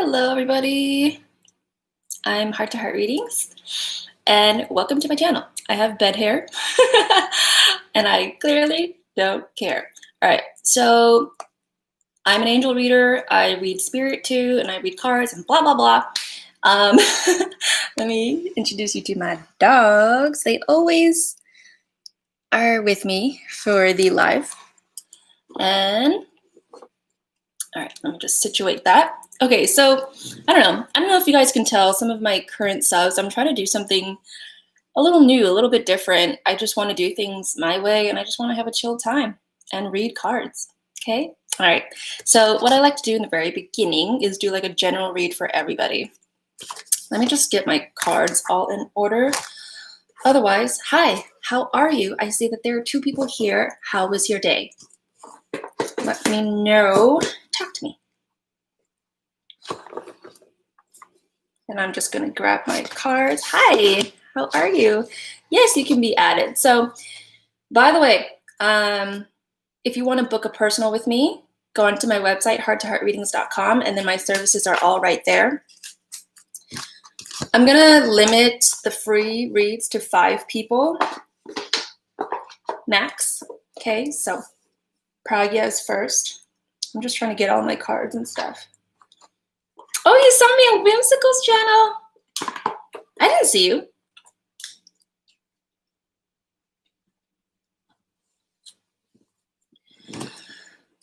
Hello, everybody. I'm Heart to Heart Readings, and welcome to my channel. I have bed hair, and I clearly don't care. All right, so I'm an angel reader. I read spirit too, and I read cards and blah, blah, blah. Let me introduce you to my dogs. They always are with me for the live. And all right, let me just situate that. Okay, so I don't know if you guys can tell some of my current subs. I'm trying to do something a little new, a little bit different. I just want to do things my way, and I just want to have a chill time and read cards. Okay? All right. So what I like to do in the very beginning is do like a general read for everybody. Let me just get my cards all in order. Otherwise, hi, how are you? I see that there are two people here. How was your day? Let me know. Talk to me. And I'm just going to grab my cards. Hi, how are you? Yes, you can be added. So, by the way, if you want to book a personal with me, go onto my website, hearttoheartreadings.com, and then my services are all right there. I'm going to limit the free reads to 5 people max. Okay, so Pragya is first. I'm just trying to get all my cards and stuff. Oh, you saw me on Whimsical's channel. I didn't see you.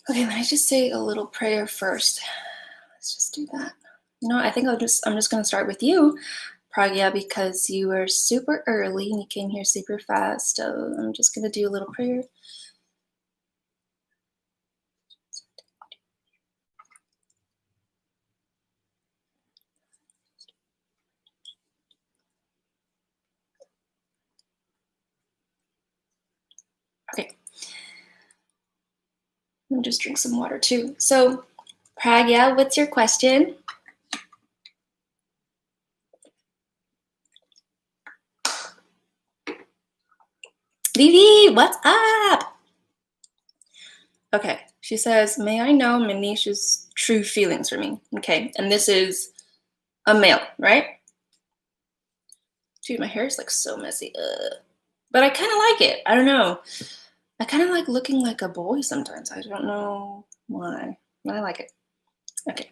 Okay, let me just say a little prayer first. Let's just do that. You know, I think I'm just gonna start with you, Pragya, because you were super early and you came here super fast. So I'm just gonna do a little prayer. Okay. Let me just drink some water too. So, Pragya, what's your question? Vivi, what's up? Okay, she says, may I know Manisha's true feelings for me? Okay, and this is a male, right? Dude, my hair is like so messy. But I kind of like it. I don't know. I kind of like looking like a boy sometimes. I don't know why, but I like it. Okay,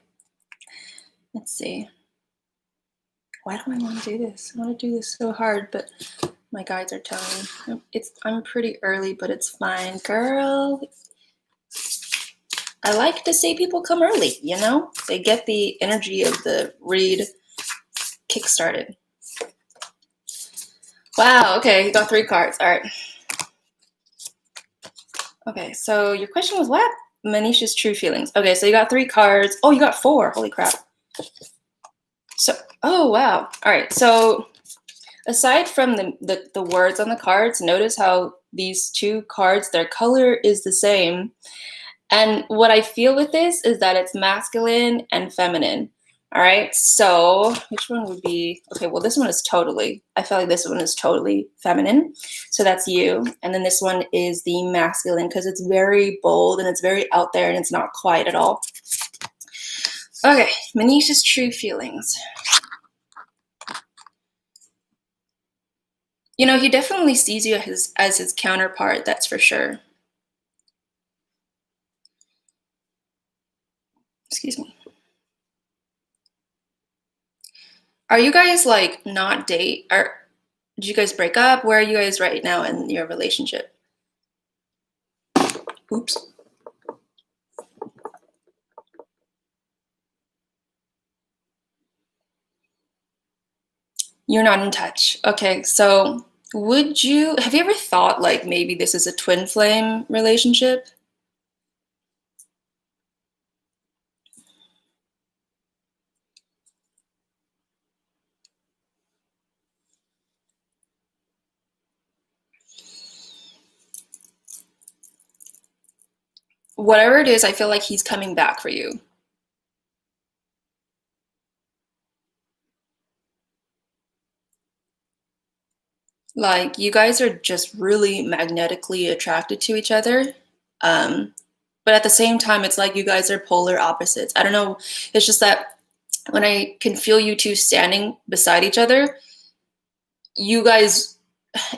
let's see. Why do I want to do this? I want to do this so hard, but my guides are telling me I'm pretty early, but it's fine, girl. I like to see people come early, you know? They get the energy of the read kickstarted. Wow, okay, you got 3 cards. All right. Okay, so your question was what? Manisha's true feelings. Okay, so you got 3 cards. Oh, you got 4. Holy crap. So, oh, wow. All right, so aside from the words on the cards, notice how these 2 cards, their color is the same. And what I feel with this is that it's masculine and feminine. All right, so which one would be, okay, well, this one is totally, I feel like this one is totally feminine. So that's you. And then this one is the masculine because it's very bold and it's very out there and it's not quiet at all. Okay, Manisha's true feelings. You know, he definitely sees you as his counterpart, that's for sure. Excuse me. Are you guys like not did you guys break up? Where are you guys right now in your relationship? Oops. You're not in touch. Okay, so have you ever thought like maybe this is a twin flame relationship? Whatever it is, I feel like he's coming back for you. Like you guys are just really magnetically attracted to each other. But at the same time, it's like you guys are polar opposites. I don't know. It's just that when I can feel you two standing beside each other, you guys,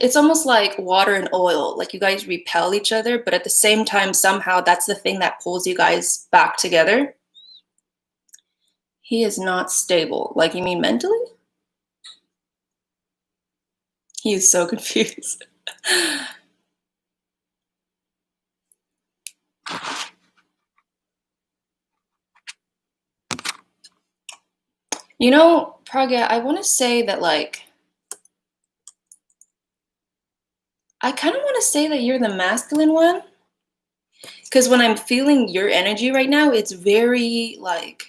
it's almost like water and oil. Like you guys repel each other, but at the same time, somehow that's the thing that pulls you guys back together. He is not stable. Like, you mean mentally? He is so confused. You know, Pragya, I want to say that, like, I kind of want to say that you're the masculine one. Because when I'm feeling your energy right now, it's very, like,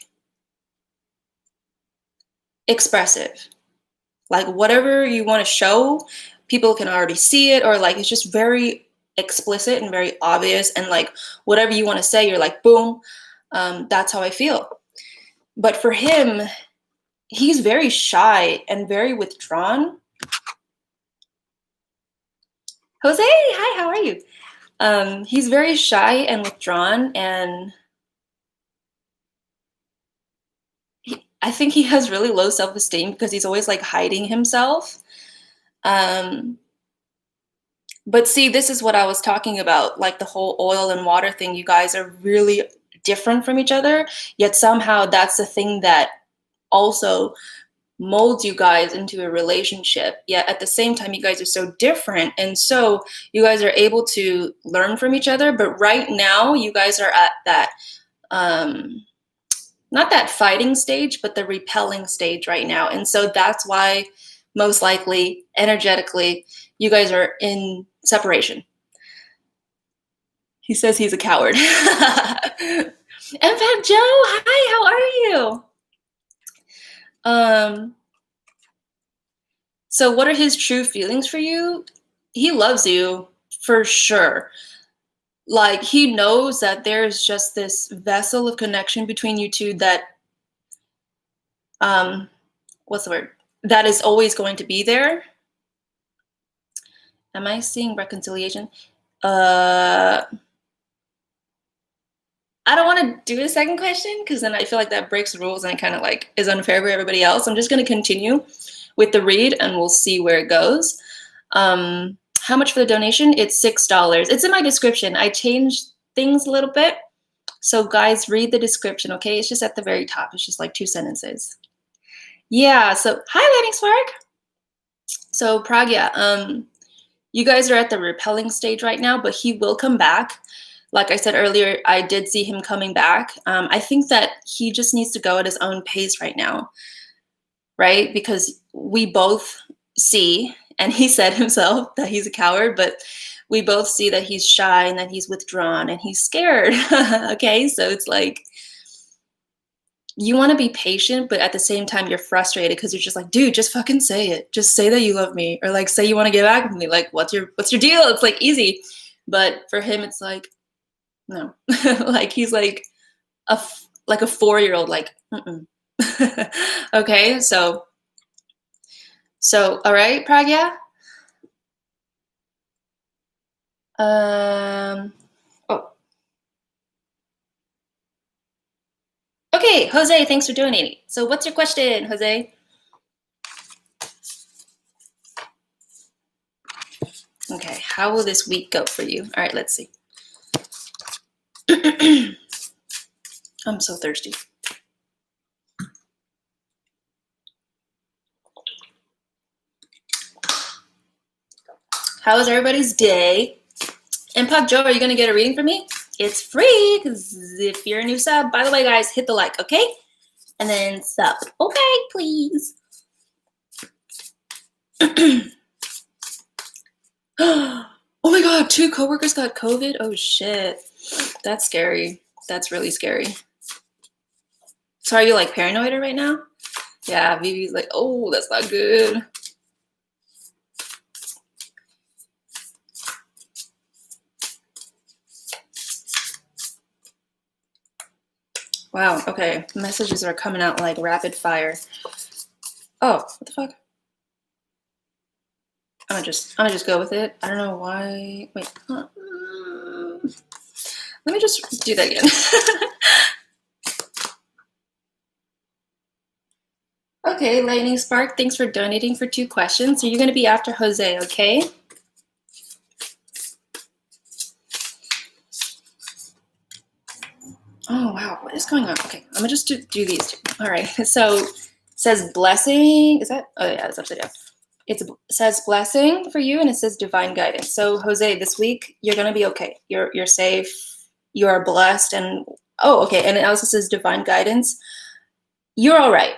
expressive. Like, whatever you want to show, people can already see it, or, like, it's just very explicit and very obvious. And, like, whatever you want to say, you're like, boom, that's how I feel. But for him, he's very shy and very withdrawn. Jose, hi, how are you? He's very shy and withdrawn, and I think he has really low self-esteem because he's always like hiding himself. But see, this is what I was talking about, like the whole oil and water thing. You guys are really different from each other, yet somehow that's the thing that also molds you guys into a relationship. Yet at the same time, you guys are so different. And so you guys are able to learn from each other. But right now, you guys are at that, not that fighting stage, but the repelling stage right now. And so that's why, most likely, energetically, you guys are in separation. He says he's a coward. And Fat Joe, hi, how are you? So what are his true feelings for you? He loves you for sure. Like, he knows that there's just this vessel of connection between you two that, what's the word? That is always going to be there. Am I seeing reconciliation? I don't want to do a second question because then I feel like that breaks the rules and it kind of like is unfair for everybody else. I'm just going to continue with the read and we'll see where it goes. How much for the donation? It's $6. It's in my description. I changed things a little bit. So guys, read the description, okay? It's just at the very top. It's just like 2 sentences. Yeah, so hi, Lightning Spark. So Pragya, you guys are at the repelling stage right now, but he will come back. Like I said earlier, I did see him coming back. I think that he just needs to go at his own pace right now, right? Because we both see, and he said himself that he's a coward, but we both see that he's shy and that he's withdrawn and he's scared. Okay, so it's like, you want to be patient, but at the same time you're frustrated because you're just like, dude, just fucking say it. Just say that you love me, or like say you want to get back with me. Like, what's your deal? It's like easy, but for him, it's like, no. Like he's like a 4-year-old. Like, okay, so all right, Pragya. Oh. Okay, Jose, thanks for donating. So what's your question, Jose? Okay, how will this week go for you? All right, let's see. I'm so thirsty. How was everybody's day? And Puck Joe, are you going to get a reading from me? It's free, because if you're a new sub, by the way, guys, hit the like, okay? And then sub. Okay, please. Oh my God, 2 coworkers got COVID? Oh shit. That's scary. That's really scary. So are you like paranoid right now? Yeah, Vivi's like, oh, that's not good. Wow, okay. Messages are coming out like rapid fire. Oh, what the fuck? I'm gonna just go with it. I don't know why. Wait. Let me just do that again. Okay, Lightning Spark, thanks for donating for 2 questions. So you're going to be after Jose, okay? Oh, wow. What is going on? Okay, I'm going to just do these 2. All right. So it says blessing. Is that? Oh, yeah, it's upside down. It says blessing for you, and it says divine guidance. So Jose, this week you're going to be okay. You're safe. You are blessed. And oh, okay. And it also says divine guidance. You're all right.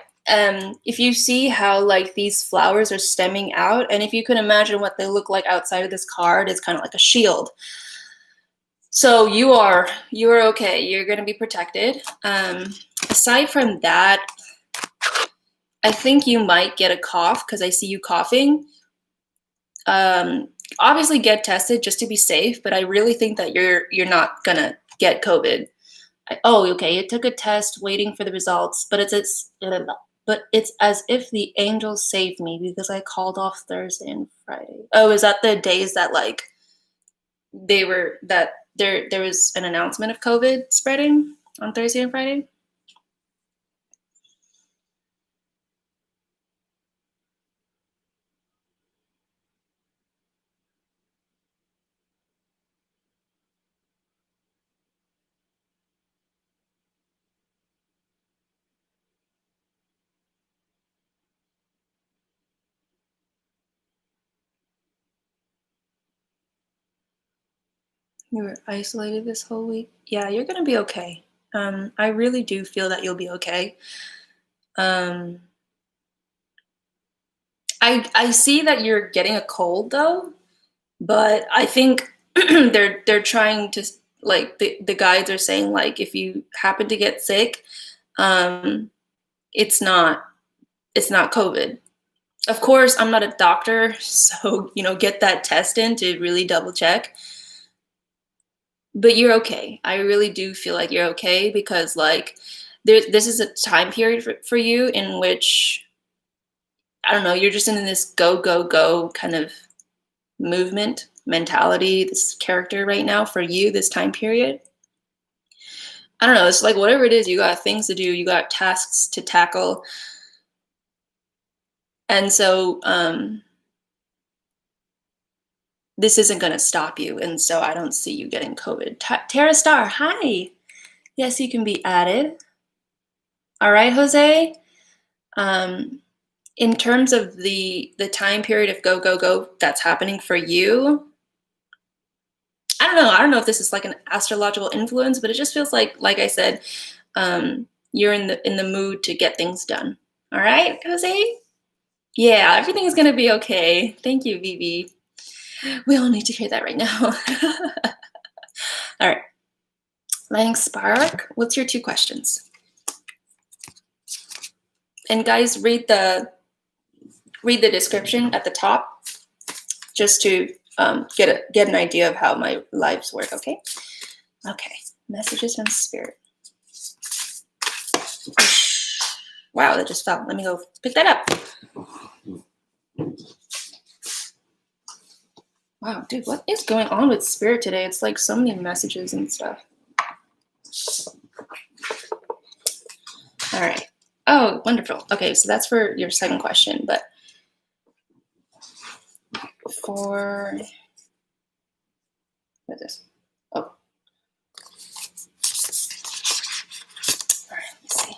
If you see how like these flowers are stemming out, and if you can imagine what they look like outside of this card, it's kind of like a shield. So you're okay. You're going to be protected. Aside from that, I think you might get a cough because I see you coughing. Obviously get tested just to be safe, but I really think that you're not gonna get COVID. Oh, okay. You took a test, waiting for the results, but it's as if the angels saved me because I called off Thursday and Friday. Oh, is that the days that like there was an announcement of COVID spreading on Thursday and Friday? You were isolated this whole week? Yeah, you're gonna be okay. I really do feel that you'll be okay. I see that you're getting a cold though, but I think they're trying to like the guides are saying like if you happen to get sick, um, it's not COVID. Of course, I'm not a doctor, so get that test in to really double check. But you're okay. I really do feel like you're okay because like this is a time period for you in which I don't know, you're just in this go go go kind of movement mentality, this character right now for you, this time period. I don't know, it's like whatever it is, you got things to do, you got tasks to tackle. And so this isn't going to stop you. And so I don't see you getting COVID. Tara Star, hi. Yes, you can be added. All right, Jose. In terms of the time period of go, go, go that's happening for you, I don't know if this is like an astrological influence, but it just feels like I said, you're in the mood to get things done. All right, Jose? Yeah, everything is gonna be okay. Thank you, Vivi. We all need to hear that right now. All right. Lightning Spark, what's your 2 questions? And guys, read the description at the top just to get an idea of how my lives work, okay? Okay, messages from spirit. Wow, that just fell. Let me go pick that up. Wow, dude, what is going on with spirit today? It's like so many messages and stuff. All right. Oh, wonderful. Okay, so that's for your second question, but for what is this? Oh. All right, let me see.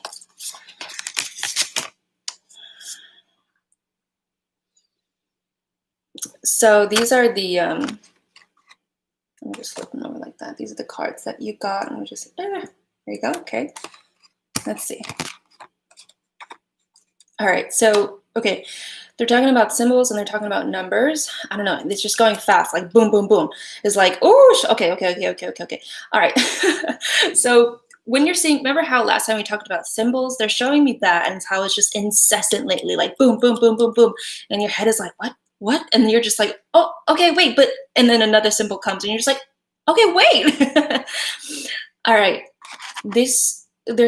So these are the let me just flip them over like that. These are the cards that you got, and we just there you go. Okay, let's see. All right, so okay, they're talking about symbols and they're talking about numbers. I don't know, it's just going fast, like boom, boom, boom. It's like, oh, okay. All right. So when you're seeing, remember how last time we talked about symbols? They're showing me that, and how it's just incessant lately, like boom, boom, boom, boom, boom. And your head is like, what? And you're just like, oh, okay, wait, but, and then another symbol comes and you're just like, okay, wait. All right, they're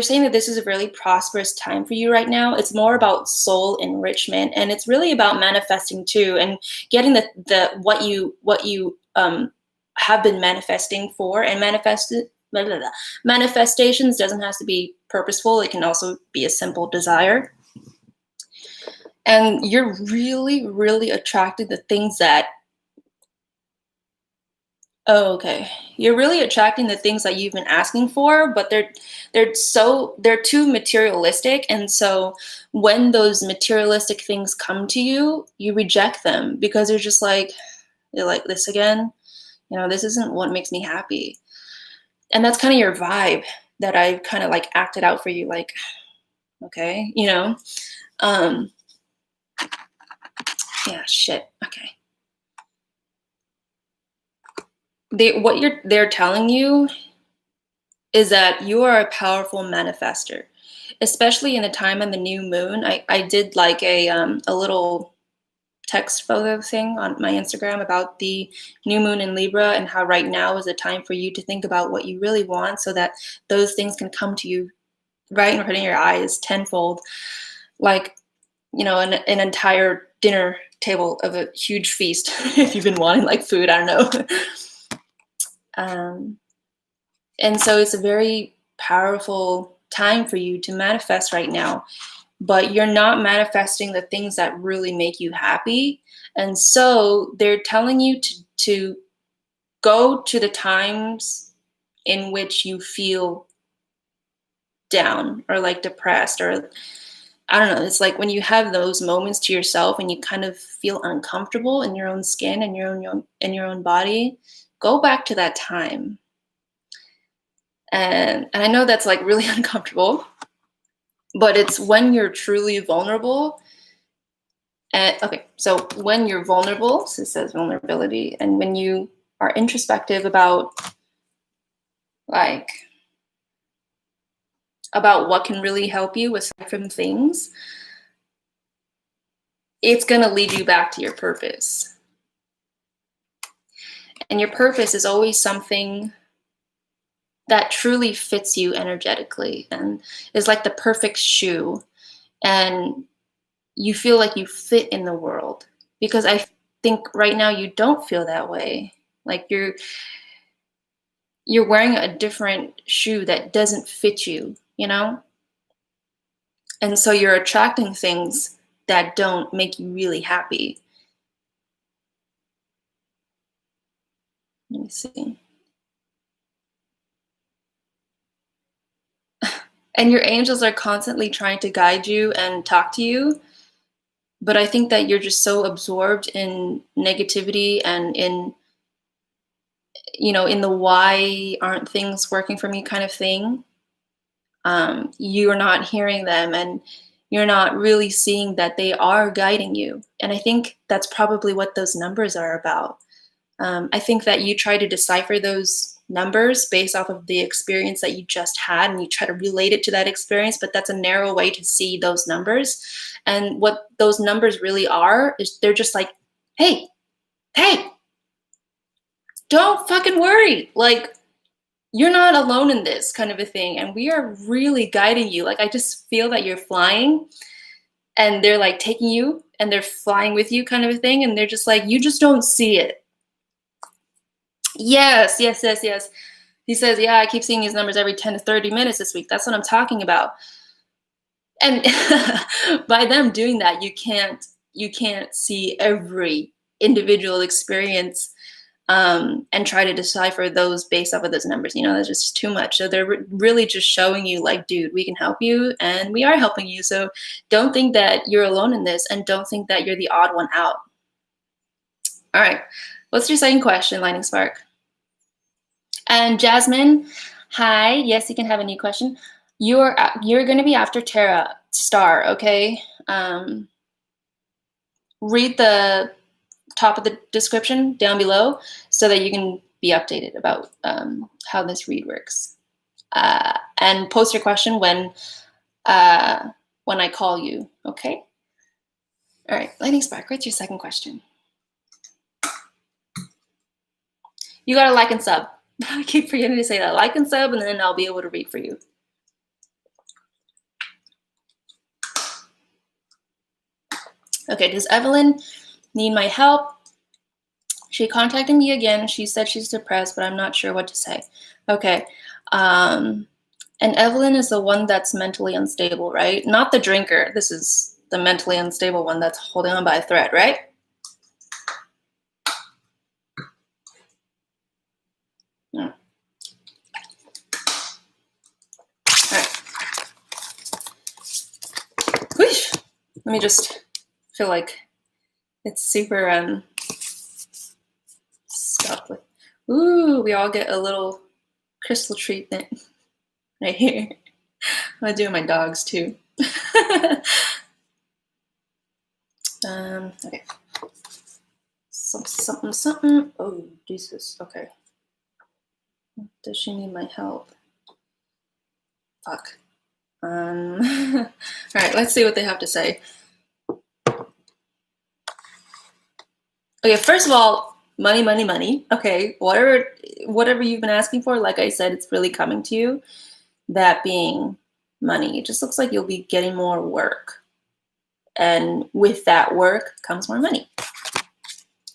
saying that this is a really prosperous time for you right now. It's more about soul enrichment, and it's really about manifesting too, and getting the what you have been manifesting for, and manifestations doesn't have to be purposeful. It can also be a simple desire. And you're really, really attracting the things that, oh, okay. You're really attracting the things that you've been asking for, but they're too materialistic, and so when those materialistic things come to you, you reject them because you're just like, you're like, this again? This isn't what makes me happy. And that's kind of your vibe that I've kind of like acted out for you, like, okay, Um yeah, shit. Okay. They're telling you is that you are a powerful manifester, especially in the time of the new moon. I did like a little text photo thing on my Instagram about the new moon in Libra and how right now is a time for you to think about what you really want so that those things can come to you right in front of your eyes tenfold, like an entire dinner table of a huge feast if you've been wanting like food, I don't know. And so it's a very powerful time for you to manifest right now, but you're not manifesting the things that really make you happy. And so they're telling you to go to the times in which you feel down or like depressed, or I don't know, it's like when you have those moments to yourself and you kind of feel uncomfortable in your own skin and your own body, go back to that time. And I know that's like really uncomfortable, but it's when you're truly vulnerable. And okay, so when you're vulnerable, so it says vulnerability, and when you are introspective about what can really help you aside from things, it's going to lead you back to your purpose. And your purpose is always something that truly fits you energetically and is like the perfect shoe. And you feel like you fit in the world, because I think right now you don't feel that way. Like you're wearing a different shoe that doesn't fit you, And so you're attracting things that don't make you really happy. Let me see. And your angels are constantly trying to guide you and talk to you. But I think that you're just so absorbed in negativity and in the why aren't things working for me kind of thing. You're not hearing them, and you're not really seeing that they are guiding you. And I think that's probably what those numbers are about. I think that you try to decipher those numbers based off of the experience that you just had, and you try to relate it to that experience, but that's a narrow way to see those numbers. And what those numbers really are is they're just like, hey, don't fucking worry. Like, you're not alone in this kind of a thing. And we are really guiding you. Like, I just feel that you're flying and they're like taking you and they're flying with you kind of a thing. And they're just like, you just don't see it. Yes. He says, yeah, I keep seeing these numbers every 10 to 30 minutes this week. That's what I'm talking about. And by them doing that, you can't see every individual experience and try to decipher those based off of those numbers. That's just too much. So they're really just showing you like, dude, we can help you and we are helping you. So don't think that you're alone in this, and don't think that you're the odd one out. All right. What's your second question, Lightning Spark? And Jasmine, hi. Yes, you can have a new question. You're going to be after Tara Star, okay? Read the top of the description down below so that you can be updated about how this read works. And post your question when I call you, okay? All right, Lightning Spark, what's your second question? You gotta like and sub. I keep forgetting to say that. Like and sub, and then I'll be able to read for you. Okay, does Evelyn need my help? She contacted me again. She said she's depressed, but I'm not sure what to say. Okay. And Evelyn is the one that's mentally unstable, right? Not the drinker. This is the mentally unstable one that's holding on by a thread, right? Yeah. All right. Whoosh. Let me just feel like it's super stuck with. Ooh, we all get a little crystal treatment right here. I'm gonna do my dogs too. Okay. Something. Oh, Jesus. Okay. Does she need my help? Fuck. All right, let's see what they have to say. Okay, first of all, money, money, money. Okay, whatever you've been asking for, like I said, it's really coming to you. That being money. It just looks like you'll be getting more work. And with that work comes more money.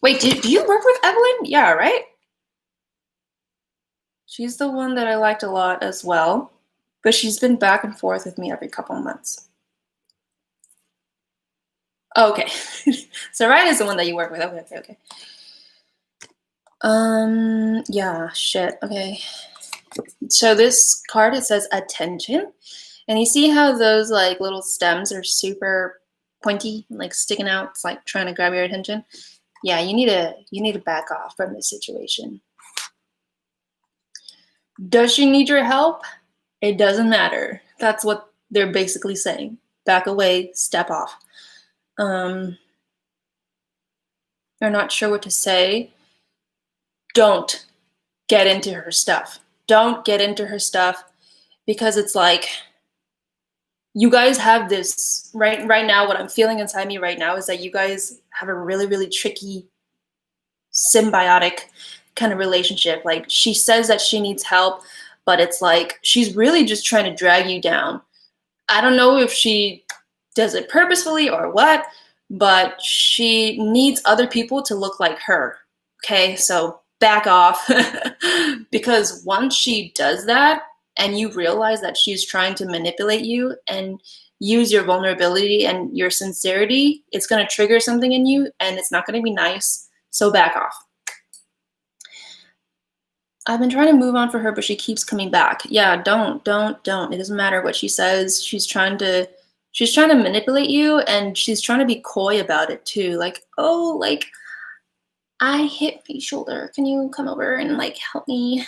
Wait, do you work with Evelyn? Yeah, right? She's the one that I liked a lot as well. But she's been back and forth with me every couple of months. Oh, okay. So Ryan is the one that you work with. Okay. Yeah, shit. Okay. So this card, it says attention. And you see how those like little stems are super pointy, like sticking out. It's like trying to grab your attention. Yeah, you need to back off from this situation. Does she need your help? It doesn't matter. That's what they're basically saying. Back away, step off. They're not sure what to say. Don't get into her stuff. Don't get into her stuff because it's like you guys have this right now. What I'm feeling inside me right now is that you guys have a really, really tricky, symbiotic kind of relationship. Like she says that she needs help, but it's like she's really just trying to drag you down. I don't know if she does it purposefully or what, but she needs other people to look like her. Okay, so back off. Because once she does that and you realize that she's trying to manipulate you and use your vulnerability and your sincerity, it's going to trigger something in you and it's not going to be nice. So back off. I've been trying to move on for her, but she keeps coming back. Yeah, don't. It doesn't matter what she says. She's trying to manipulate you and she's trying to be coy about it too. Like, oh, like I hit my shoulder. Can you come over and like help me?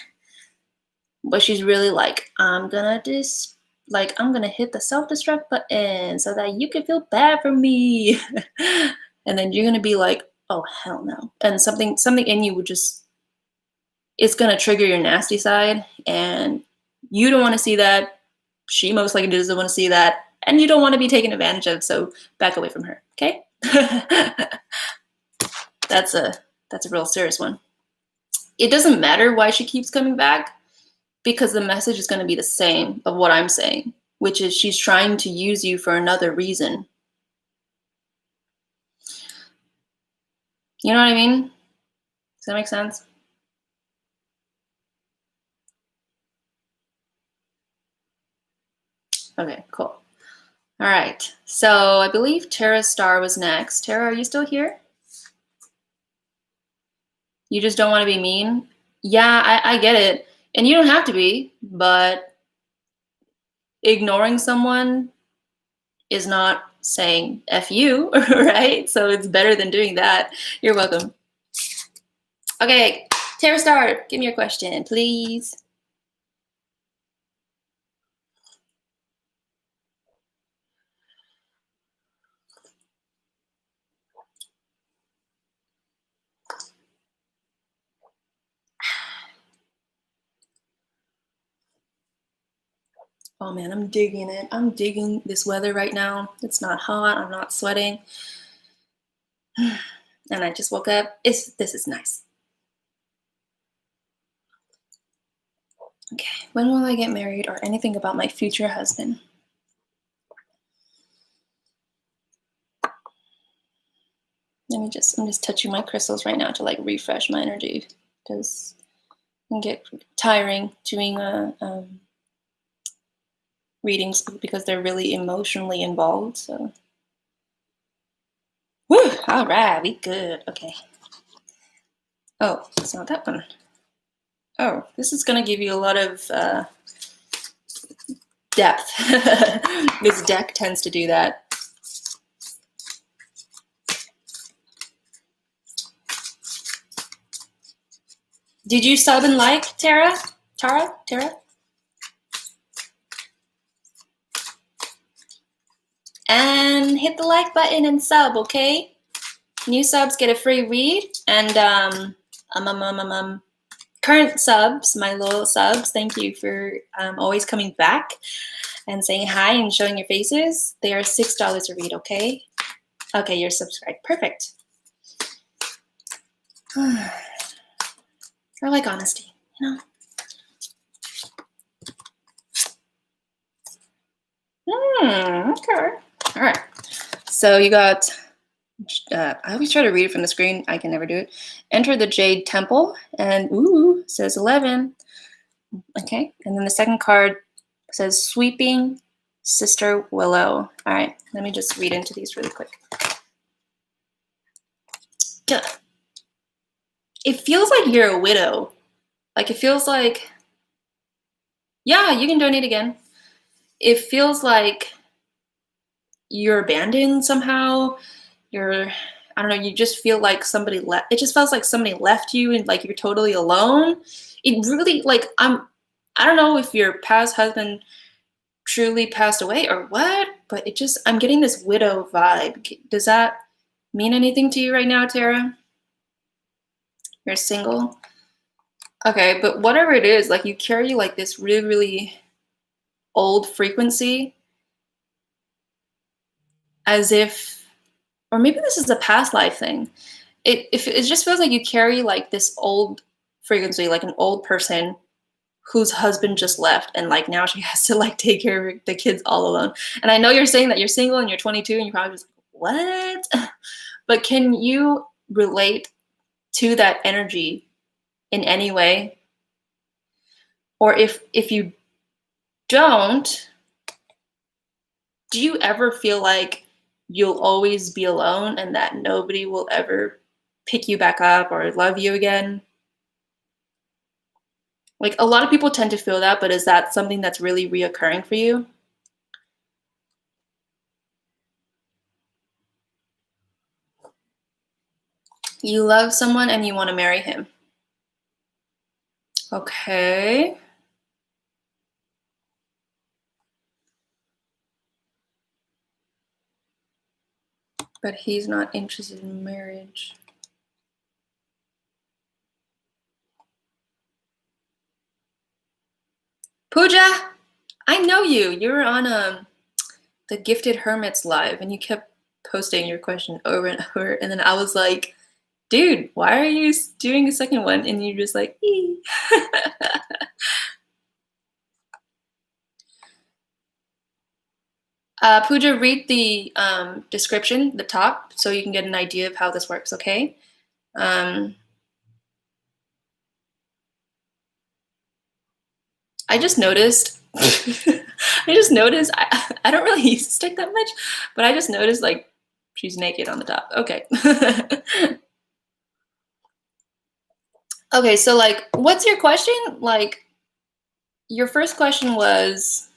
But she's really like, I'm gonna hit the self-destruct button so that you can feel bad for me. And then you're gonna be like, oh hell no. And something in you would just, it's gonna trigger your nasty side and you don't wanna see that. She most likely doesn't wanna see that. And you don't wanna be taken advantage of, so back away from her, okay? That's a real serious one. It doesn't matter why she keeps coming back because the message is going to be the same of what I'm saying, which is she's trying to use you for another reason. You know what I mean? Does that make sense? Okay, cool. All right. So I believe Tara Star was next. Tara, are you still here? You just don't want to be mean? Yeah, I get it. And you don't have to be, but ignoring someone is not saying F you, right? So it's better than doing that. You're welcome. Okay, Tara Star, give me your question, please. Oh man, I'm digging it. I'm digging this weather right now. It's not hot, I'm not sweating. And I just woke up. This is nice. Okay, when will I get married or anything about my future husband? I'm just touching my crystals right now to like refresh my energy because it can get tiring doing readings because they're really emotionally involved. So All right, we good. Okay. Oh, it's not that one. Oh, this is going to give you a lot of depth. This deck tends to do that. Did you sub and like, Tara? Tara? And hit the like button and sub, okay? New subs get a free read, and current subs, my loyal subs, thank you for always coming back and saying hi and showing your faces. They are $6 a read, okay? Okay, you're subscribed. Perfect. I like honesty, you know? Okay. All right. So you got, I always try to read it from the screen. I can never do it. Enter the Jade Temple, and ooh, says 11. Okay. And then the second card says Sweeping Sister Willow. All right. Let me just read into these really quick. It feels like you're a widow. Like, it feels like, yeah, you can donate again. It feels like you're abandoned somehow. I don't know, you just feel like somebody left. It just feels like somebody left you and like you're totally alone. It really, like, I don't know if your past husband truly passed away or what, but I'm getting this widow vibe. Does that mean anything to you right now, Tara? You're single? Okay, but whatever it is, like, you carry like this really, really old frequency as if, or maybe this is a past life thing. It just feels like you carry like this old frequency, like an old person whose husband just left, and like now she has to like take care of the kids all alone. And I know you're saying that you're single and you're 22 and you're probably just like, what? But can you relate to that energy in any way? Or if you don't, do you ever feel like you'll always be alone and that nobody will ever pick you back up or love you again? Like, a lot of people tend to feel that, but is that something that's really reoccurring for you? You love someone and you want to marry him. Okay. But he's not interested in marriage. Puja, I know you. You were on the Gifted Hermits live and you kept posting your question over and over. And then I was like, dude, why are you doing a second one? And you're just like, ee. Puja, read the description, the top, so you can get an idea of how this works, okay? I just noticed, I don't really use the stick that much, but I just noticed like she's naked on the top. Okay. Okay, so like, what's your question? Like, your first question was,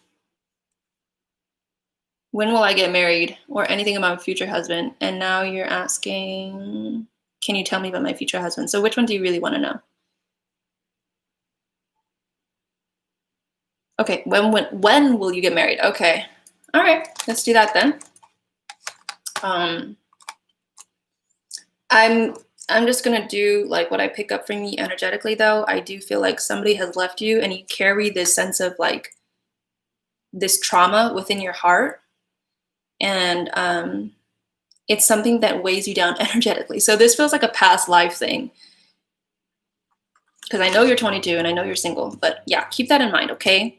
when will I get married, or anything about my future husband? And now you're asking, can you tell me about my future husband? So which one do you really want to know? Okay, when will you get married? Okay, all right, let's do that then. I'm just gonna do like what I pick up from you energetically, though. I do feel like somebody has left you, and you carry this sense of like this trauma within your heart, and it's something that weighs you down energetically. So this feels like a past life thing, because I know you're 22 and I know you're single, but yeah, keep that in mind, okay?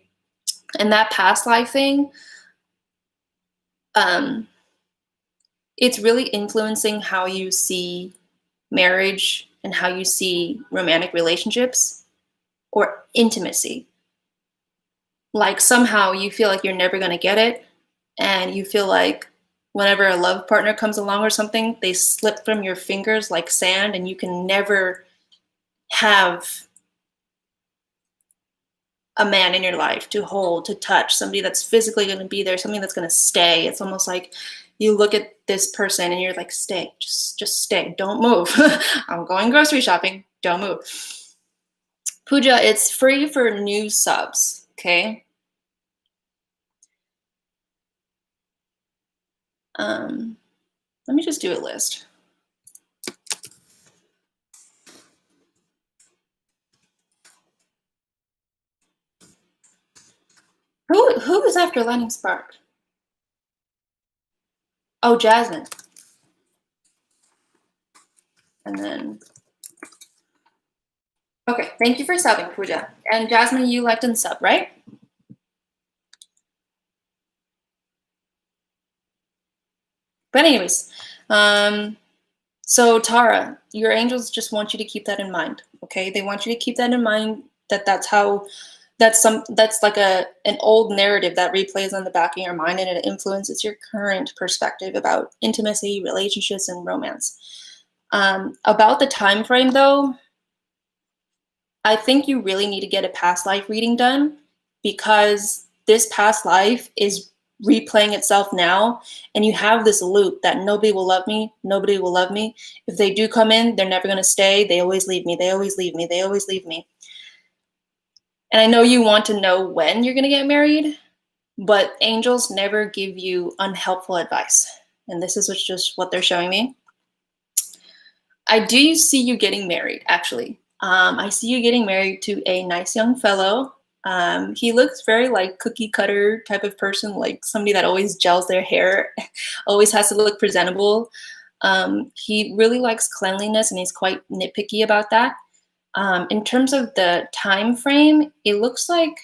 And that past life thing, it's really influencing how you see marriage and how you see romantic relationships or intimacy. Like, somehow you feel like you're never going to get it, and you feel like whenever a love partner comes along or something, they slip from your fingers like sand, and you can never have a man in your life to hold, to touch, somebody that's physically going to be there, something that's going to stay. It's almost like you look at this person and you're like, stay, just stay, don't move. I'm going grocery shopping, don't move. Puja, it's free for new subs, okay? Let me just do a list. Who is after Lightning Spark? Oh, Jasmine. And then, okay, thank you for subbing, Puja. And Jasmine, you liked and sub, right? But anyways, so Tara, your angels just want you to keep that in mind, okay? They want you to keep that in mind, that's like an old narrative that replays on the back of your mind, and it influences your current perspective about intimacy, relationships, and romance. About the time frame though, I think you really need to get a past life reading done, because this past life is replaying itself now, and you have this loop that nobody will love me, nobody will love me. If they do come in, they're never going to stay. They always leave me, they always leave me, they always leave me. And I know you want to know when you're going to get married, but angels never give you unhelpful advice. And this is just what they're showing me. I do see you getting married, actually. I see you getting married to a nice young fellow. He looks very like cookie cutter type of person, like somebody that always gels their hair, always has to look presentable. He really likes cleanliness, and he's quite nitpicky about that. In terms of the time frame, it looks like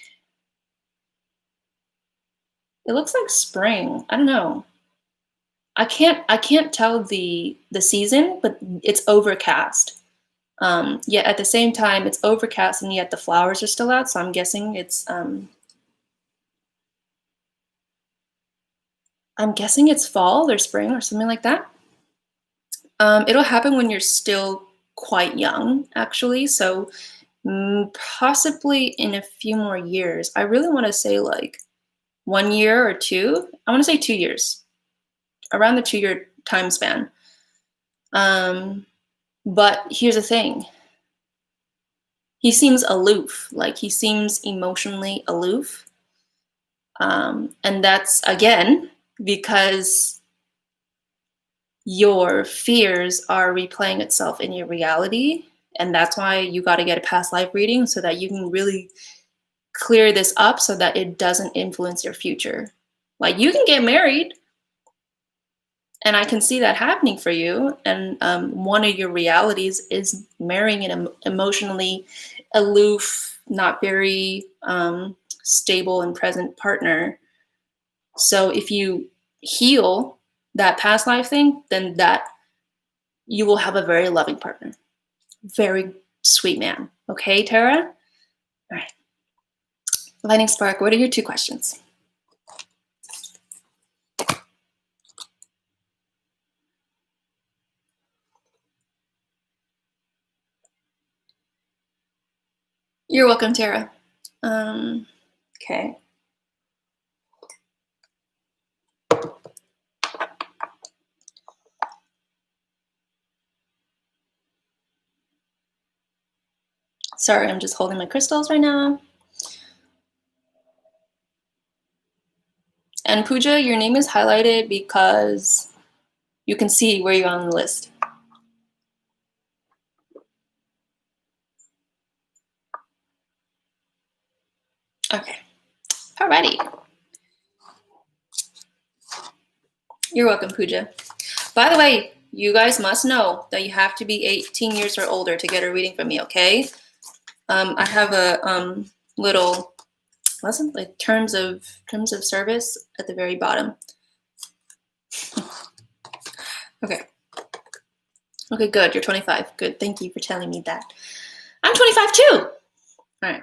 spring. I don't know. I can't tell the season, but it's overcast. Yet at the same time, it's overcast, and yet the flowers are still out. So I'm guessing it's fall or spring or something like that. It'll happen when you're still quite young, actually. So possibly in a few more years. I really want to say like 1 year or 2. I want to say 2 years, around the 2-year time span. But here's the thing. He seems aloof, like he seems emotionally aloof. And that's, again, because your fears are replaying itself in your reality. And that's why you got to get a past life reading, so that you can really clear this up, so that it doesn't influence your future. Like, you can get married, and I can see that happening for you. And one of your realities is marrying an emotionally aloof, not very stable and present partner. So if you heal that past life thing, then that you will have a very loving partner. Very sweet man. Okay, Tara? All right. Lightning Spark, what are your 2 questions? You're welcome, Tara. Okay. Sorry, I'm just holding my crystals right now. And Puja, your name is highlighted because you can see where you're on the list. Okay. Alrighty. You're welcome, Puja. By the way, you guys must know that you have to be 18 years or older to get a reading from me, okay? I have a little lesson, like terms of service at the very bottom. Okay. Okay, good. You're 25. Good. Thank you for telling me that. I'm 25 too. All right.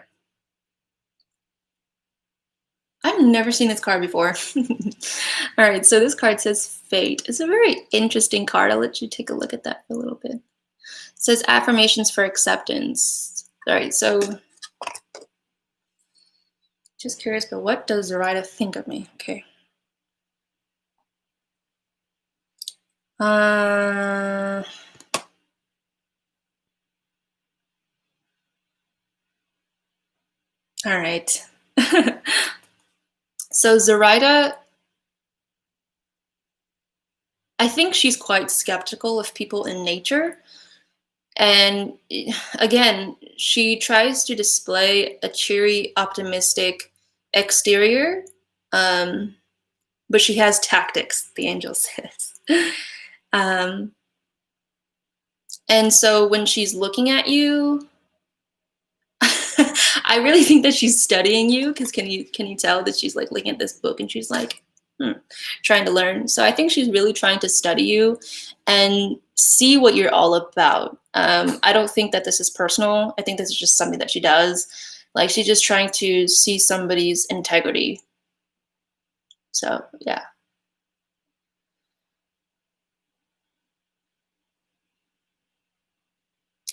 I've never seen this card before. All right, so this card says fate. It's a very interesting card. I'll let you take a look at that for a little bit. It says affirmations for acceptance. All right, so just curious, but what does Zoraida think of me? Okay. All right. So Zoraida, I think she's quite skeptical of people in nature. And again, she tries to display a cheery, optimistic exterior, but she has tactics, the angel says. um, and so when she's looking at you, I really think that she's studying you, because can you tell that she's like looking at this book and she's like, trying to learn. So I think she's really trying to study you and see what you're all about. I don't think that this is personal. I think this is just something that she does. Like, she's just trying to see somebody's integrity. So yeah.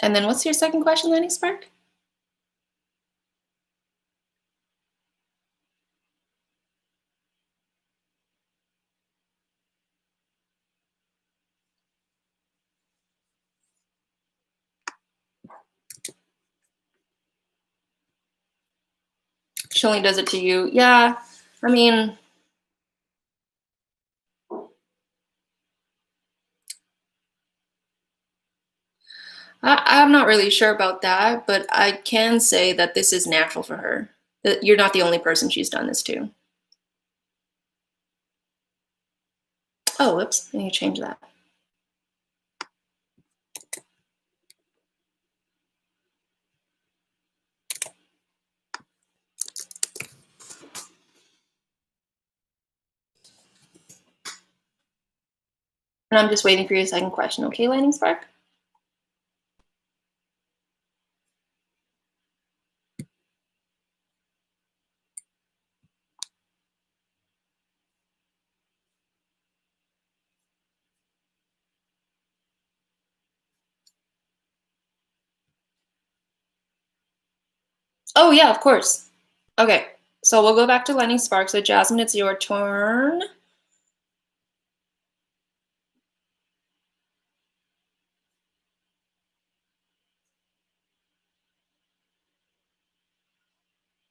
And then what's your second question, Lightning Spark? She only does it to you. Yeah, I mean, I'm not really sure about that, but I can say that this is natural for her. That you're not the only person she's done this to. Oh, whoops, I need to change that. And I'm just waiting for your second question. Okay, Lightning Spark? Oh, yeah, of course. Okay, so we'll go back to Lightning Spark. So, Jasmine, it's your turn.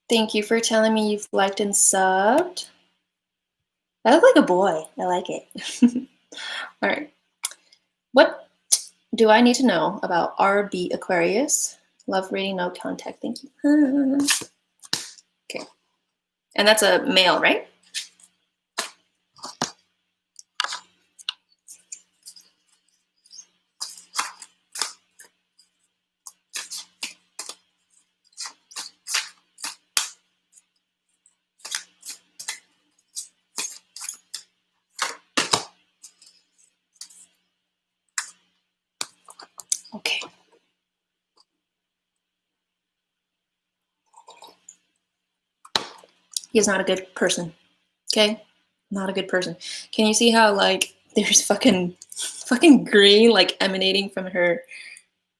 Thank you for telling me you've liked and subbed. I look like a boy. I like it. All right. What do I need to know about RB Aquarius? Love reading, no contact. Thank you. Okay. And that's a male, right? Okay. He is not a good person. Okay? Not a good person. Can you see how, like, there's fucking green, like, emanating from her?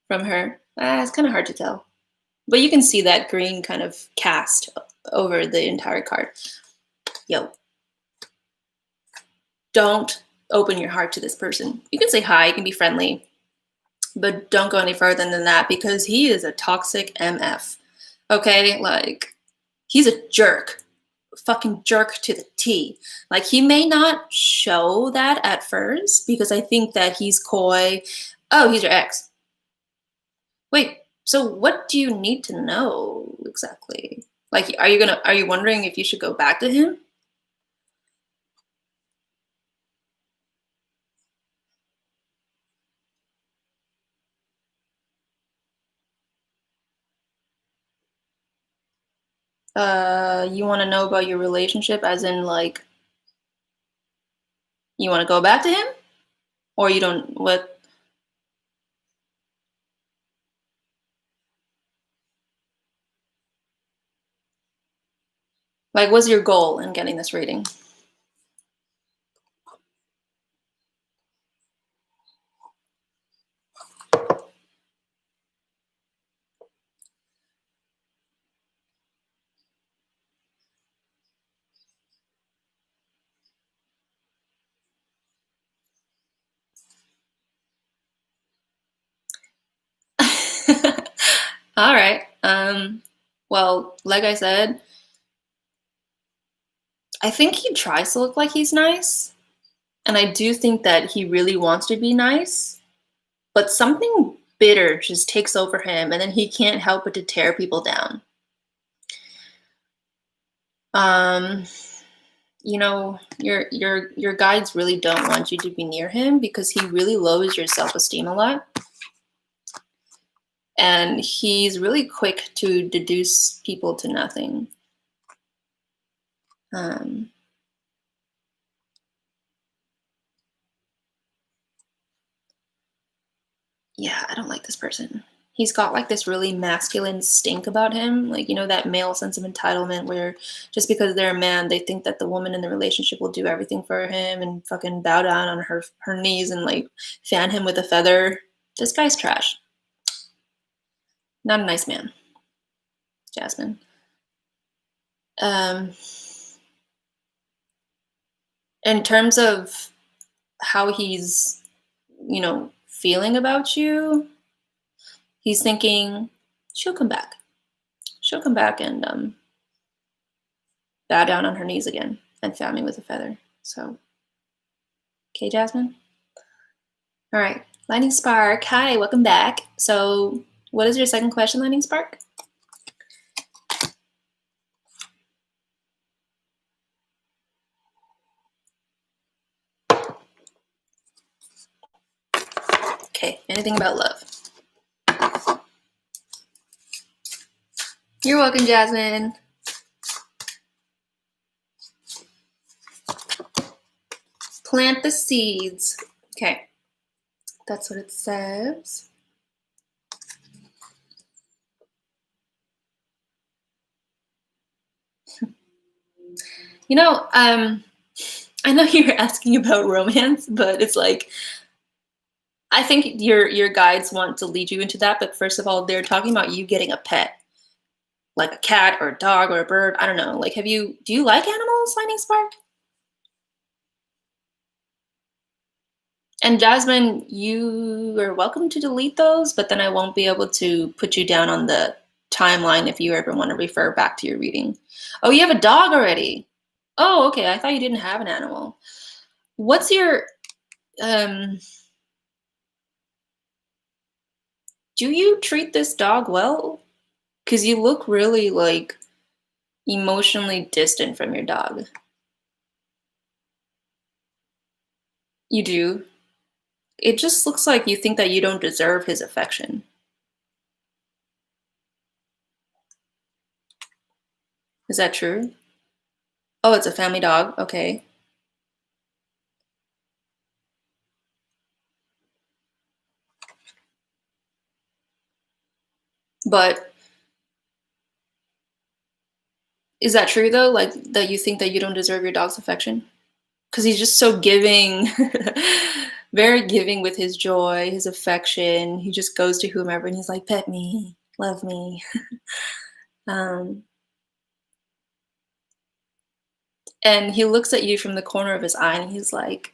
It's kind of hard to tell. But you can see that green kind of cast over the entire card. Yo. Don't open your heart to this person. You can say hi, you can be friendly, but don't go any further than that, because he is a toxic MF. Okay? Like, he's a jerk. Fucking jerk to the T. Like, he may not show that at first, because I think that he's coy. Oh, he's your ex. Wait, so what do you need to know exactly? Like, are you wondering if you should go back to him? You want to know about your relationship, as in, like, you want to go back to him? Or you don't, what? Like, what's your goal in getting this reading? All right. Well, like I said, I think he tries to look like he's nice. And I do think that he really wants to be nice. But something bitter just takes over him, and then he can't help but to tear people down. Um, your guides really don't want you to be near him because he really lowers your self-esteem a lot. And he's really quick to deduce people to nothing. Yeah, I don't like this person. He's got like this really masculine stink about him. Like, that male sense of entitlement where just because they're a man, they think that the woman in the relationship will do everything for him and fucking bow down on her knees and like fan him with a feather. This guy's trash. Not a nice man, Jasmine. In terms of how he's, feeling about you, he's thinking she'll come back. She'll come back and bow down on her knees again and fan me with a feather. So, okay, Jasmine. All right, Lightning Spark. Hi, welcome back. So, what is your second question, Lightning Spark? Okay, anything about love? You're welcome, Jasmine. Plant the seeds. Okay, that's what it says. I know you're asking about romance, but it's like, I think your guides want to lead you into that, but first of all, they're talking about you getting a pet, like a cat or a dog or a bird. I don't know. Like, do you like animals, Lightning Spark? And Jasmine, you are welcome to delete those, but then I won't be able to put you down on the timeline if you ever want to refer back to your reading. Oh, you have a dog already. Oh, okay. I thought you didn't have an animal. What's your do you treat this dog well? Because you look really like emotionally distant from your dog. You do. It just looks like you think that you don't deserve his affection. Is that true? Oh, it's a family dog. Okay. But is that true though? Like that you think that you don't deserve your dog's affection? Because he's just so giving, very giving with his joy, his affection. He just goes to whomever and he's like, pet me, love me. And he looks at you from the corner of his eye and he's like,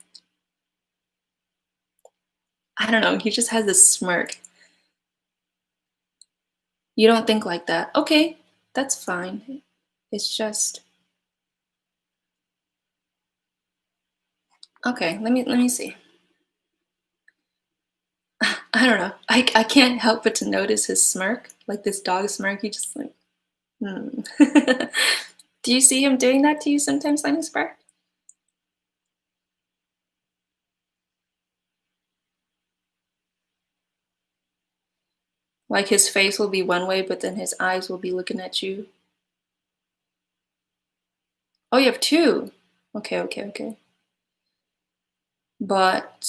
I don't know, he just has this smirk. You don't think like that. Okay, that's fine. It's just okay, let me see. I don't know. I can't help but to notice his smirk, like this dog smirk. He just like, hmm. Do you see him doing that to you sometimes, Lightning Spark? Like his face will be one way, but then his eyes will be looking at you. Oh, you have two. Okay. But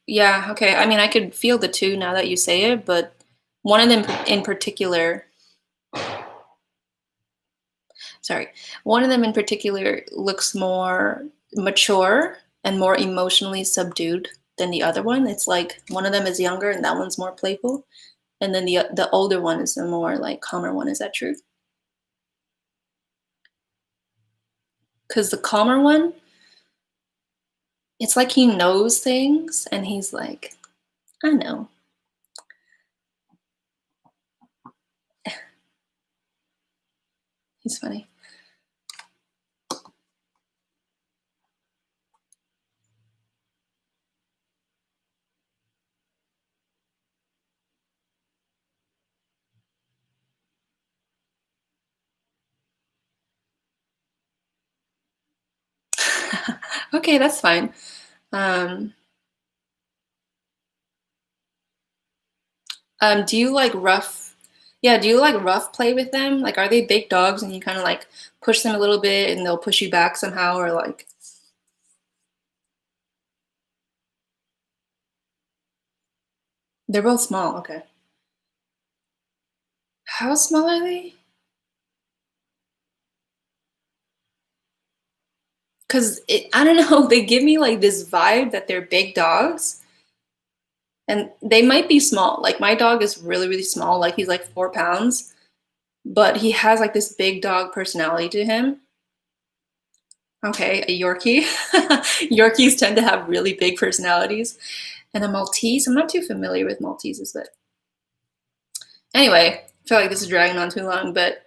yeah, okay. I mean, I could feel the two now that you say it, but one of them in particular, sorry, one of them in particular looks more mature and more emotionally subdued than the other one. It's like one of them is younger and that one's more playful, and then the older one is the more like calmer one. Is that true? Because the calmer one, it's like he knows things and he's like, I know. He's funny. Okay, that's fine. Um, do you like rough? Yeah, do you like rough play with them? Like, are they big dogs and you kind of like push them a little bit and they'll push you back somehow, or like they're both small? Okay. How small are they? Because I don't know, they give me like this vibe that they're big dogs, and they might be small. Like my dog is really, really small. Like he's like 4 pounds, but he has like this big dog personality to him. Okay, a Yorkie. Yorkies tend to have really big personalities. And a Maltese, I'm not too familiar with Malteses, but anyway, I feel like this is dragging on too long. But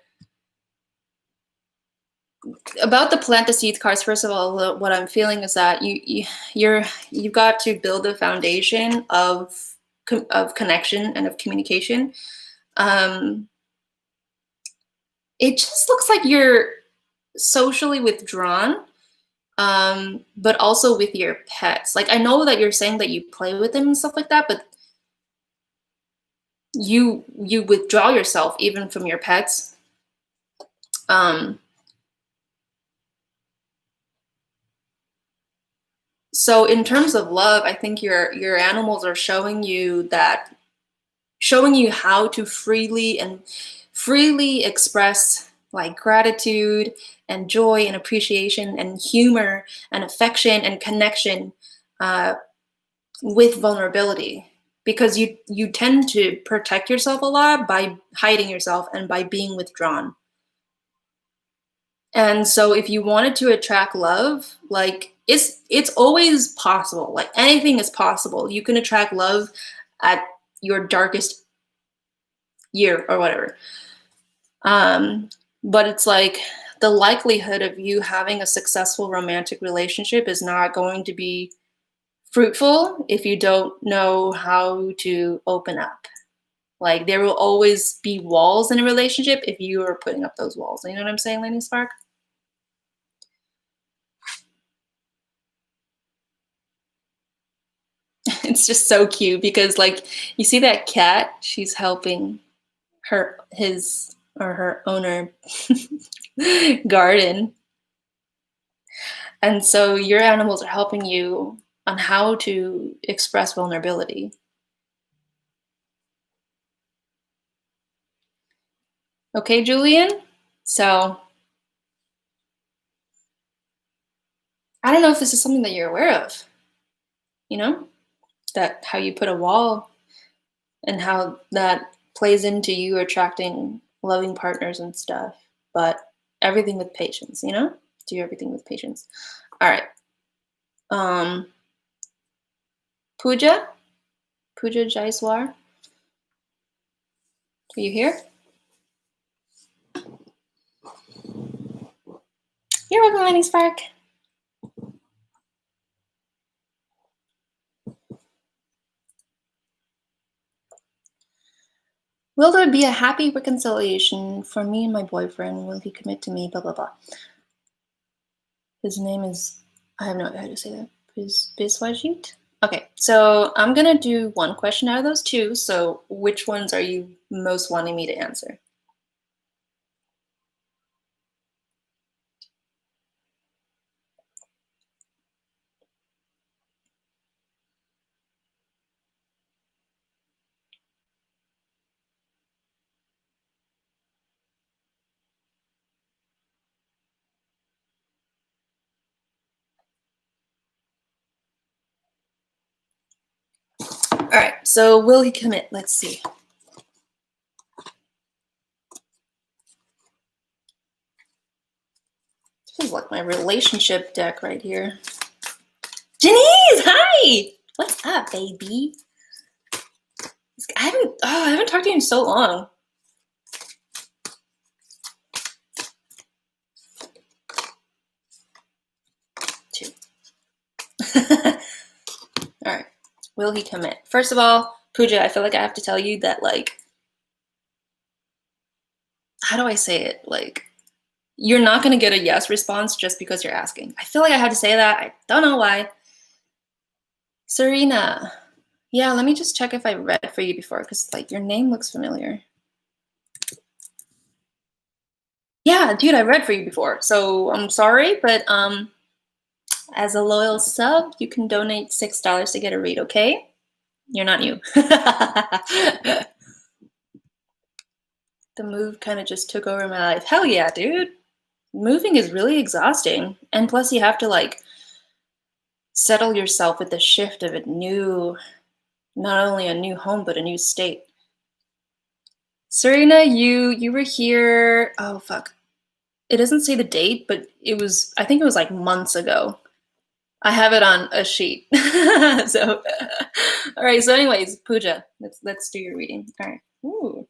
about the plant the seed cards, first of all, what I'm feeling is that you've got to build a foundation of connection and of communication. Um, it just looks like you're socially withdrawn, but also with your pets. Like I know that you're saying that you play with them and stuff like that, but you withdraw yourself even from your pets. Um, so in terms of love, I think your animals are showing you how to freely express like gratitude and joy and appreciation and humor and affection and connection, uh, with vulnerability, because you tend to protect yourself a lot by hiding yourself and by being withdrawn. And so if you wanted to attract love, like it's always possible. Like anything is possible. You can attract love at your darkest year or whatever. Um, but it's like the likelihood of you having a successful romantic relationship is not going to be fruitful if you don't know how to open up. Like there will always be walls in a relationship if you are putting up those walls. You know what I'm saying, Lady Spark? It's just so cute because like you see that cat, she's helping his or her owner garden. And so your animals are helping you on how to express vulnerability. Okay, Julian? So I don't know if this is something that you're aware of, you know? That how you put a wall and how that plays into you attracting loving partners and stuff. But everything with patience, you know? Do everything with patience. All right. Um, Puja? Puja Jaiswar? Are you here? You're welcome, Lenny Spark. Will there be a happy reconciliation for me and my boyfriend? Will he commit to me? Blah, blah, blah. His name is, I have no idea how to say that. Biswajit? Okay, so I'm going to do one question out of those two. So which ones are you most wanting me to answer? All right, so will he commit? Let's see. This is like my relationship deck right here. Janice, hi! What's up, baby? I haven't talked to you in so long. Two. All right, will he commit? First of all, Puja, I feel like I have to tell you that, like, how do I say it? Like, you're not going to get a yes response just because you're asking. I feel like I had to say that. I don't know why. Serena. Yeah, let me just check if I read for you before, because, like, your name looks familiar. Yeah, dude, I read for you before. So I'm sorry, but as a loyal sub, you can donate $6 to get a read, okay? You're not new. The move kind of just took over my life. Hell yeah, dude. Moving is really exhausting. And plus you have to, like, settle yourself with the shift of a new, not only a new home, but a new state. Serena, you were here, oh fuck. It doesn't say the date, but I think it was like months ago. I have it on a sheet. So, all right. So, anyways, Puja, let's do your reading. All right. Ooh.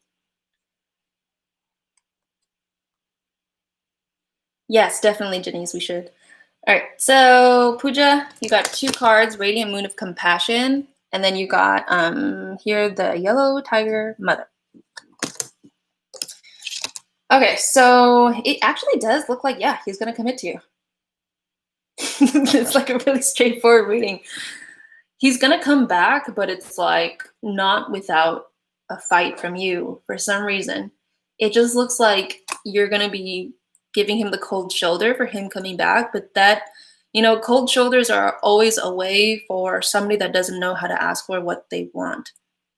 Yes, definitely, Janice. We should. All right. So, Puja, you got 2 cards: Radiant Moon of Compassion, and then you got here the Yellow Tiger Mother. Okay, so it actually does look like, yeah, he's gonna commit to you. It's like a really straightforward reading. He's gonna come back, but it's like not without a fight from you for some reason. It just looks like you're gonna be giving him the cold shoulder for him coming back, but that, cold shoulders are always a way for somebody that doesn't know how to ask for what they want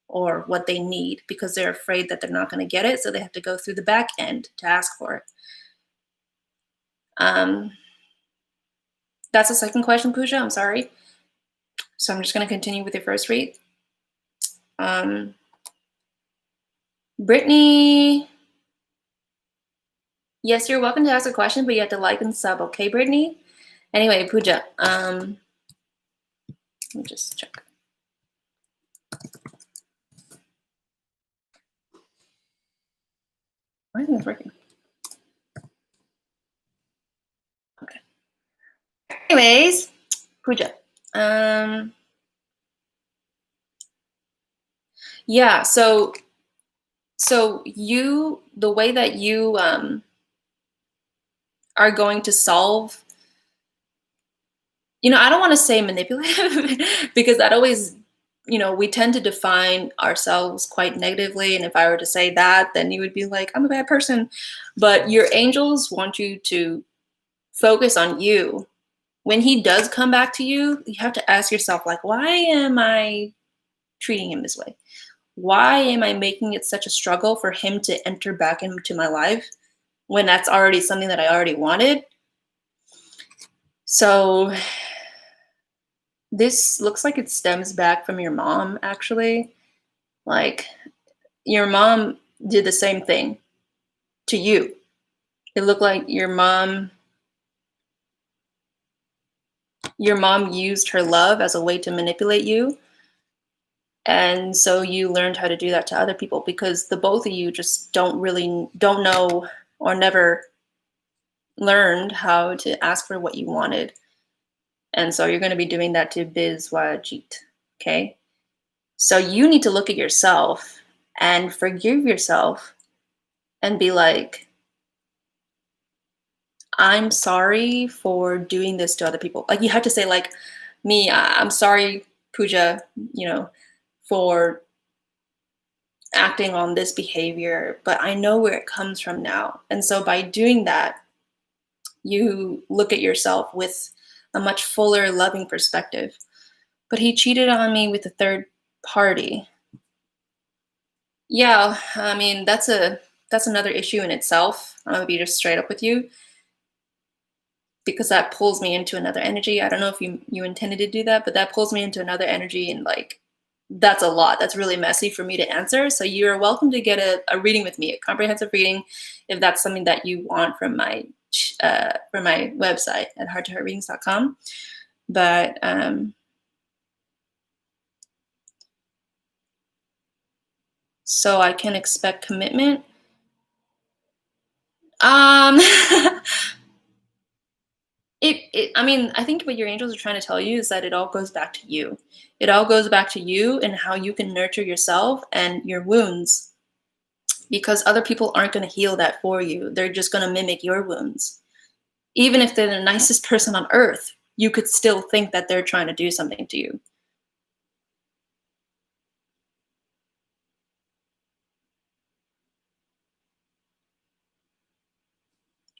or what they need, because they're afraid that they're not going to get it, so they have to go through the back end to ask for it. That's the second question, Puja. I'm sorry. So I'm just going to continue with your first read. Brittany, yes, you're welcome to ask a question, but you have to like and sub, okay, Brittany? Anyway, Puja, let me just check. Why isn't it working? Okay. Anyways, Puja. Yeah, so the way that you are going to solve, I don't want to say manipulative because that always, we tend to define ourselves quite negatively. And if I were to say that, then you would be like, I'm a bad person. But your angels want you to focus on you. When he does come back to you, you have to ask yourself, like, why am I treating him this way? Why am I making it such a struggle for him to enter back into my life when that's already something that I already wanted? So this looks like it stems back from your mom, actually. Like, your mom did the same thing to you. It looked like your mom used her love as a way to manipulate you. And so you learned how to do that to other people, because the both of you just don't know or never learned how to ask for what you wanted. And so you're going to be doing that to Bizwajit. Okay? So you need to look at yourself and forgive yourself and be like, I'm sorry for doing this to other people. Like, you have to say, like, me, I'm sorry, Puja, for acting on this behavior, but I know where it comes from now. And so by doing that, you look at yourself with a much fuller, loving perspective. But he cheated on me with a third party. Yeah, I mean, that's another issue in itself. I'm gonna be just straight up with you, because that pulls me into another energy. I don't know if you intended to do that, but that pulls me into another energy, and, like, that's a lot. That's really messy for me to answer. So you're welcome to get a reading with me, a comprehensive reading, if that's something that you want from my website at hearttoheartreadings.com. But so I can expect commitment. Um, I mean, I think what your angels are trying to tell you is that it all goes back to you. It all goes back to you and how you can nurture yourself and your wounds, because other people aren't going to heal that for you. They're just going to mimic your wounds. Even if they're the nicest person on earth, you could still think that they're trying to do something to you.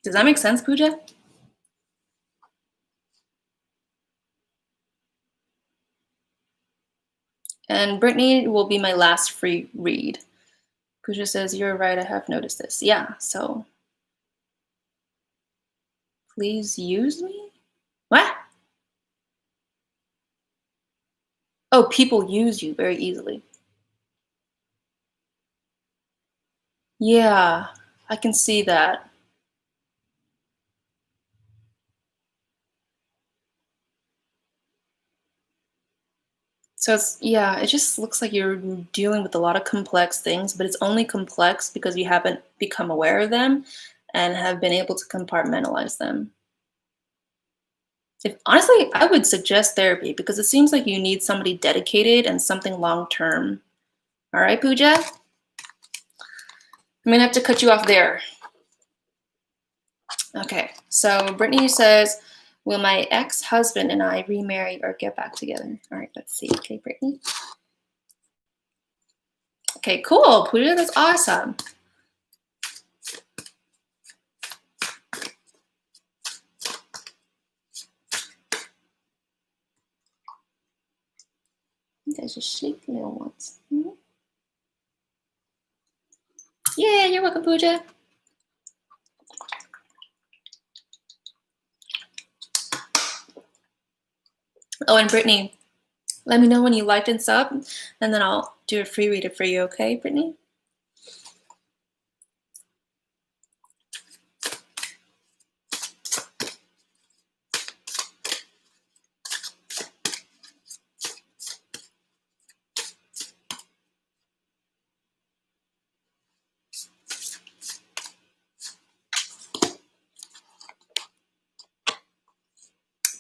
Does that make sense, Puja? And Brittany will be my last free read. Puja says, "You're right, I have noticed this." Yeah, so please use me? What? Oh, people use you very easily. Yeah, I can see that. So yeah, it just looks like you're dealing with a lot of complex things, but it's only complex because you haven't become aware of them and have been able to compartmentalize them. If honestly, I would suggest therapy because it seems like you need somebody dedicated and something long term. All right, Pooja? I'm gonna have to cut you off there. Okay, so Brittany says, "Will my ex-husband and I remarry or get back together?" All right, let's see. Okay, Brittany. Okay, cool. Pooja, that's awesome. You guys are sleepy little ones. Mm-hmm. Yeah, you're welcome, Pooja. Oh, and Brittany, let me know when you liked and sub, and then I'll do a free reader for you, okay, Brittany?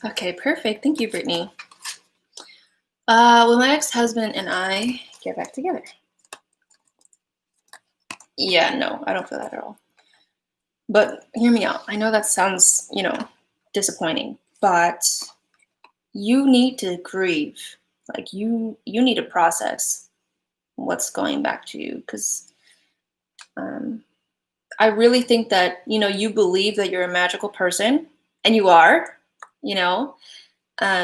Okay, perfect. Thank you, Brittany. Will my ex-husband and I get back together? Yeah, no, I don't feel that at all. But hear me out. I know that sounds, disappointing, but you need to grieve. Like you need to process what's going back to you, because I really think that you believe that you're a magical person, and you are, you know,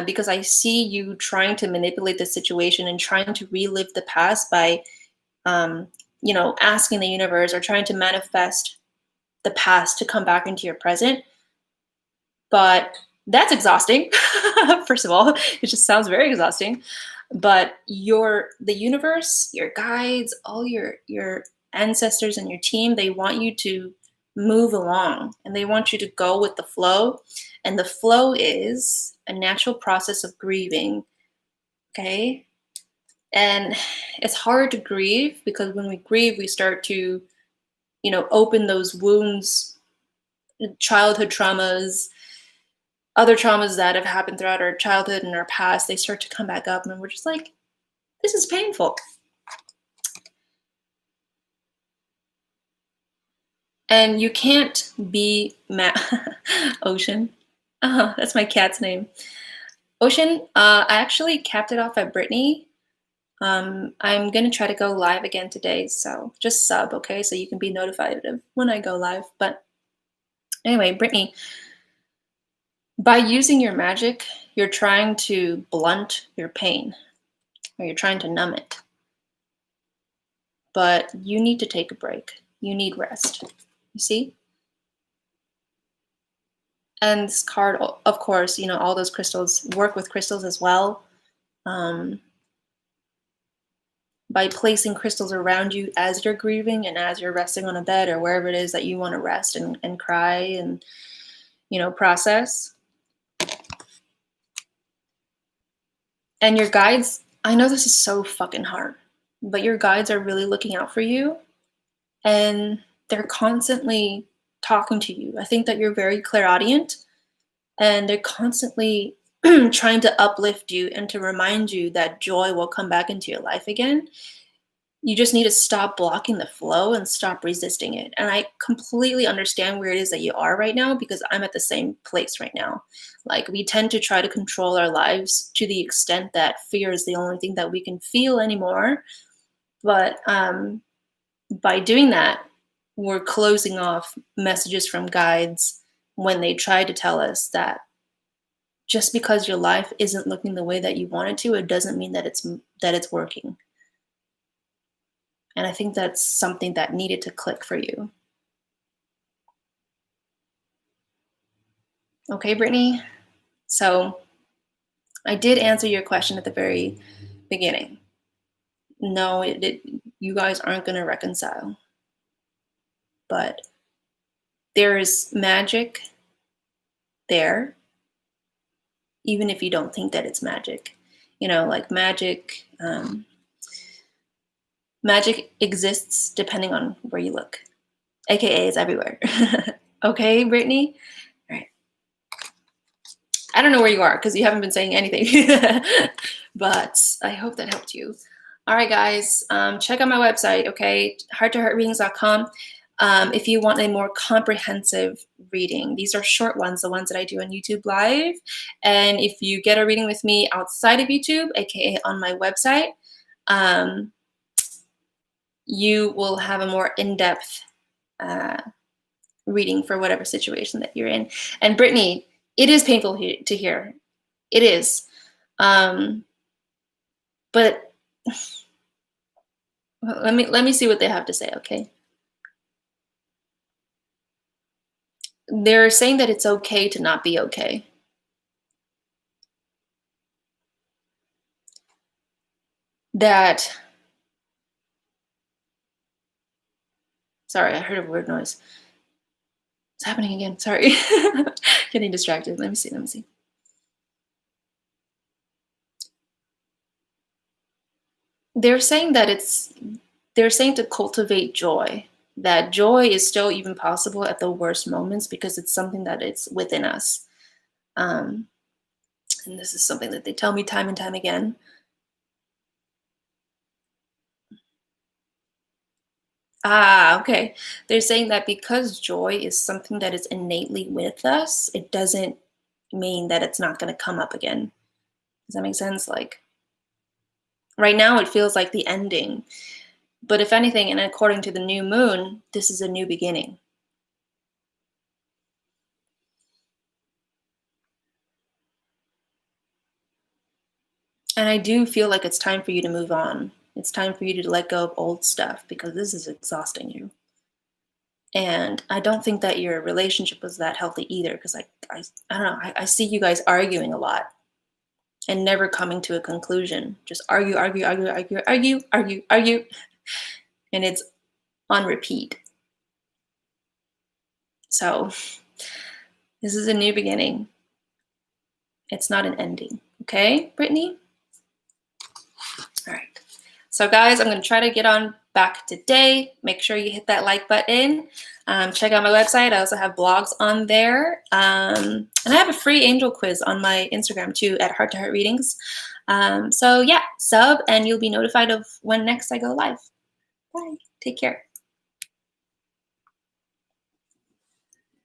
because I see you trying to manipulate the situation and trying to relive the past by, um, asking the universe or trying to manifest the past to come back into your present. But that's exhausting. First of all, it just sounds very exhausting. But the universe, your guides, all your ancestors and your team, they want you to move along and they want you to go with the flow. And the flow is a natural process of grieving. Okay. And it's hard to grieve because when we grieve, we start to, open those wounds, childhood traumas, other traumas that have happened throughout our childhood and our past. They start to come back up, and we're just like, this is painful. And you can't be Ocean. That's my cat's name. Ocean, I actually capped it off at Brittany. I'm going to try to go live again today, so just sub, okay? So you can be notified of when I go live. But anyway, Brittany, by using your magic, you're trying to blunt your pain, or you're trying to numb it. But you need to take a break. You need rest. You see? And this card, of course, all those crystals work with crystals as well. by placing crystals around you as you're grieving and as you're resting on a bed or wherever it is that you want to rest and cry and, process. And your guides, I know this is so fucking hard, but your guides are really looking out for you, and they're constantly talking to you. I think that you're very clairaudient, and they're constantly trying to uplift you and to remind you that joy will come back into your life again. You just need to stop blocking the flow and stop resisting it. And I completely understand where it is that you are right now, because I'm at the same place right now. Like, we tend to try to control our lives to the extent that fear is the only thing that we can feel anymore. But by doing that, we're closing off messages from guides when they try to tell us that just because your life isn't looking the way that you want it to, it doesn't mean that it's working. And I think that's something that needed to click for you. Okay, Brittany? So I did answer your question at the very beginning. No, you guys aren't going to reconcile. But there's magic there, even if you don't think that it's magic. Like magic, magic exists depending on where you look. AKA is everywhere. Okay, Brittany? All right. I don't know where you are because you haven't been saying anything, but I hope that helped you. All right, guys, check out my website, okay? hearttoheartreadings.com. If you want a more comprehensive reading. These are short ones, the ones that I do on YouTube Live. And if you get a reading with me outside of YouTube, aka on my website, you will have a more in-depth reading for whatever situation that you're in. And Brittany, it is painful to hear. It is. But let me see what they have to say, okay? They're saying that it's okay to not be okay. Sorry, I heard a weird noise. It's happening again. Sorry. Getting distracted. Let me see. They're saying to cultivate joy. That joy is still even possible at the worst moments because it's something that it's within us. And this is something that they tell me time and time again. Okay. They're saying that because joy is something that is innately with us, it doesn't mean that it's not going to come up again. Does that make sense? Like, right now it feels like the ending. But if anything, and according to the new moon, this is a new beginning. And I do feel like it's time for you to move on. It's time for you to let go of old stuff because this is exhausting you. And I don't think that your relationship was that healthy either, because I don't know, I see you guys arguing a lot and never coming to a conclusion. Just argue. And it's on repeat. So this is a new beginning. It's not an ending. Okay, Brittany? All right. So guys, I'm going to try to get on back today. Make sure you hit that like button. Check out my website. I also have blogs on there. And I have a free angel quiz on my Instagram too at Heart to Heart Readings. So yeah, sub and you'll be notified of when next I go live. Bye. Take care.